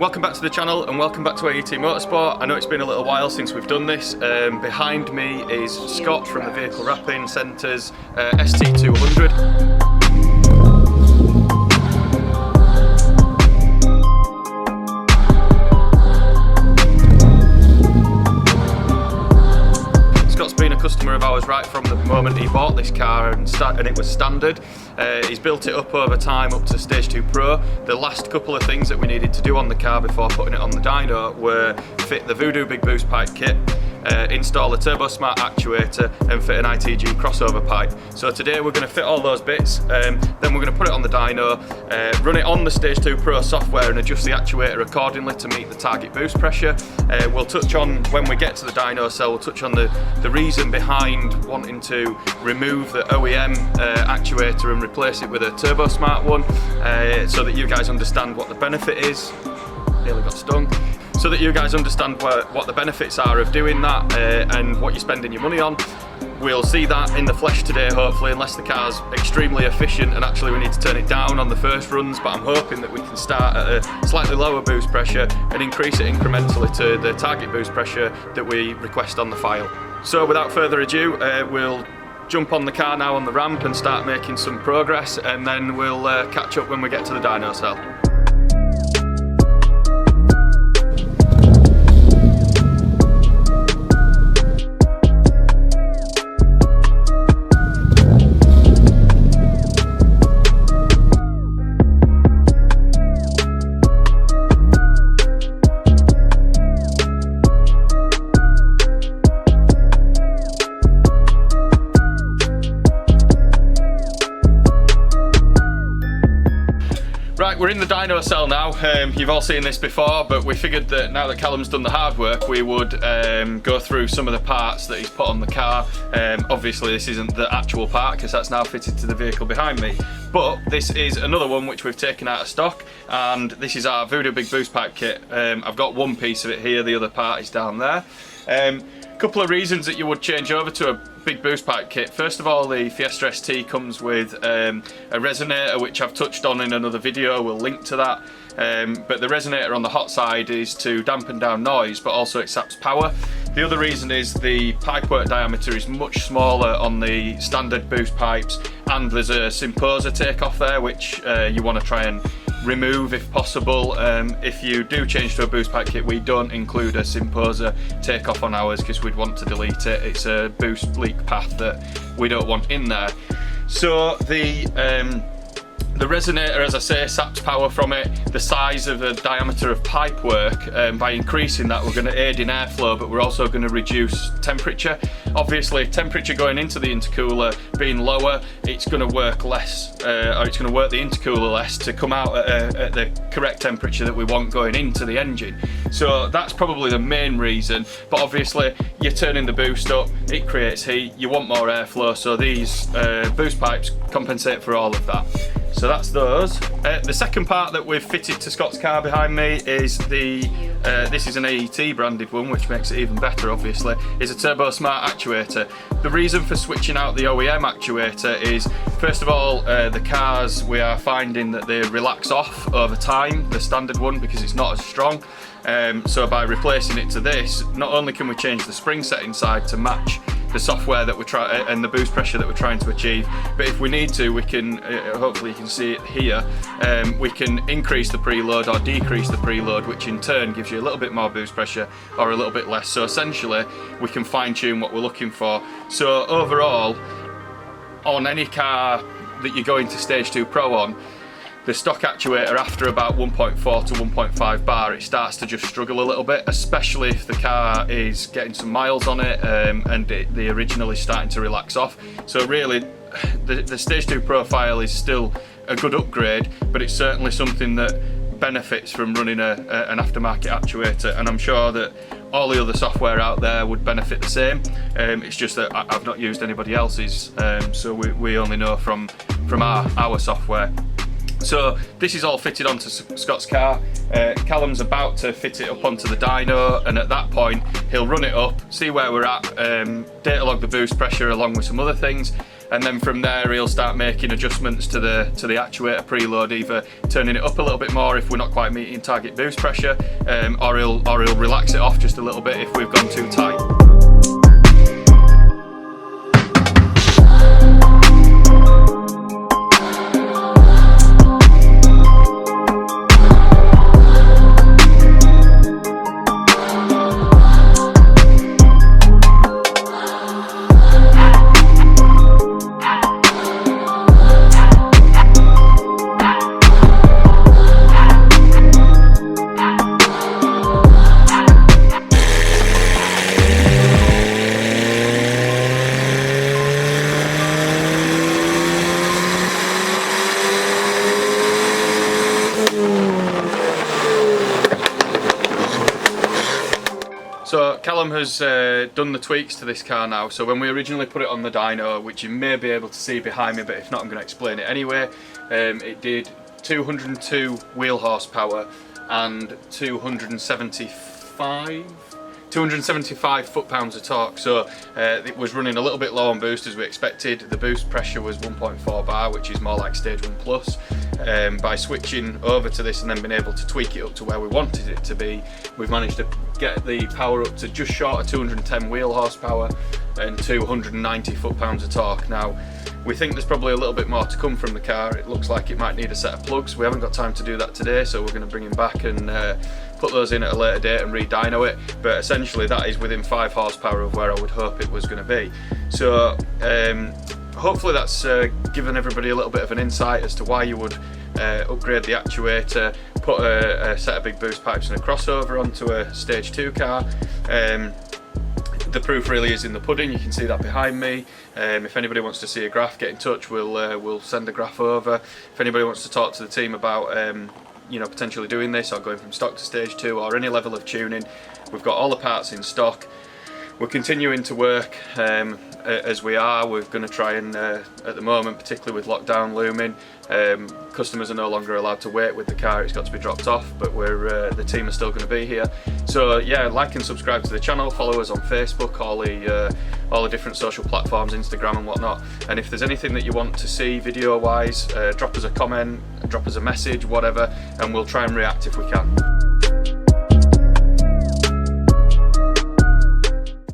Welcome back to the channel and welcome back to AET Motorsport. I know it's been a little while since we've done this. Behind me is Scott from the Vehicle Wrapping Centre's ST200. Customer of ours right from the moment he bought this car and it was standard. He's built it up over time up to Stage 2 Pro. The last couple of things that we needed to do on the car before putting it on the dyno were fit the Voodoo Big Boost Pipe kit, install a Turbo Smart actuator and fit an ITG crossover pipe. So today we're going to fit all those bits, then we're going to put it on the dyno, run it on the Stage 2 Pro software and adjust the actuator accordingly to meet the target boost pressure. We'll touch on, when we get to the dyno cell, we'll touch on the reason behind wanting to remove the OEM actuator and replace it with a Turbo Smart one, so that you guys understand what the benefit is. Nearly got stung. So that you guys understand what the benefits are of doing that and what you're spending your money on. We'll see that in the flesh today, hopefully, unless the car's extremely efficient and actually we need to turn it down on the first runs, but I'm hoping that we can start at a slightly lower boost pressure and increase it incrementally to the target boost pressure that we request on the file. So without further ado, we'll jump on the car now on the ramp and start making some progress, and then we'll catch up when we get to the dyno cell. Right, we're in the dyno cell now. You've all seen this before, but we figured that now that Callum's done the hard work, we would go through some of the parts that he's put on the car. Obviously this isn't the actual part because that's now fitted to the vehicle behind me, but this is another one which we've taken out of stock, and this is our Voodoo Big Boost Pipe kit. I've got one piece of it here, the other part is down there. Couple of reasons that you would change over to a big boost pipe kit. First of all, the Fiesta ST comes with a resonator, which I've touched on in another video, we'll link to that. But the resonator on the hot side is to dampen down noise, but also it saps power. The other reason is the pipework diameter is much smaller on the standard boost pipes, and there's a Symposer takeoff there, which you want to try and remove if possible. If you do change to a boost pipe kit, we don't include a Symposer takeoff on ours because we'd want to delete it. It's a boost leak path that we don't want in there. So the resonator, as I say, saps power from it. The size of the diameter of pipe work, by increasing that, we're going to aid in airflow, but we're also going to reduce temperature. Obviously, temperature going into the intercooler being lower, it's going to work less, or it's going to work the intercooler less to come out at the correct temperature that we want going into the engine. So that's probably the main reason, but obviously you're turning the boost up, it creates heat, you want more airflow, so these boost pipes compensate for all of that. So that's those. The second part that we've fitted to Scott's car behind me is this is an AET branded one, which makes it even better obviously, is a Turbo Smart actuator. The reason for switching out the OEM actuator is, first of all, the cars, we are finding that they relax off over time, the standard one, because it's not as strong. So by replacing it to this, not only can we change the spring set inside to match the software that we're trying and the boost pressure that we're trying to achieve, but if we need to, we can, hopefully you can see it here, we can increase the preload or decrease the preload, which in turn gives you a little bit more boost pressure or a little bit less. So essentially we can fine tune what we're looking for. So overall, on any car that you're going to Stage 2 Pro on, the stock actuator after about 1.4 to 1.5 bar, it starts to just struggle a little bit, especially if the car is getting some miles on it and the original is starting to relax off. So really, the Stage 2 profile is still a good upgrade, but it's certainly something that benefits from running an aftermarket actuator, and I'm sure that all the other software out there would benefit the same. It's just that I've not used anybody else's, so we only know from our software. So this is all fitted onto Scott's car. Callum's about to fit it up onto the dyno, and at that point he'll run it up, see where we're at, data log the boost pressure along with some other things, and then from there he'll start making adjustments to the actuator preload, either turning it up a little bit more if we're not quite meeting target boost pressure, or he'll relax it off just a little bit if we've gone too tight. So Callum has done the tweaks to this car now. So when we originally put it on the dyno, which you may be able to see behind me, but if not I'm going to explain it anyway, it did 202 wheel horsepower and 275 foot-pounds of torque. So it was running a little bit low on boost as we expected. The boost pressure was 1.4 bar, which is more like stage 1 plus. By switching over to this and then being able to tweak it up to where we wanted it to be, we've managed to get the power up to just short of 210 wheel horsepower and 290 foot-pounds of torque. Now, we think there's probably a little bit more to come from the car. It looks like it might need a set of plugs. We haven't got time to do that today, so we're going to bring him back and put those in at a later date and re-dyno it. But essentially that is within 5 horsepower of where I would hope it was going to be. So hopefully that's given everybody a little bit of an insight as to why you would upgrade the actuator, put a set of big boost pipes and a crossover onto a stage 2 car. The proof really is in the pudding. You can see that behind me. If anybody wants to see a graph, get in touch. We'll send a graph over. If anybody wants to talk to the team about you know, potentially doing this or going from stock to stage 2 or any level of tuning, we've got all the parts in stock. We're continuing to work as we are. We're going to try and, at the moment, particularly with lockdown looming, customers are no longer allowed to wait with the car. It's got to be dropped off, but the team are still going to be here. So yeah, like and subscribe to the channel, follow us on Facebook, all the different social platforms, Instagram and whatnot. And if there's anything that you want to see video wise, drop us a comment, drop us a message, whatever, and we'll try and react if we can.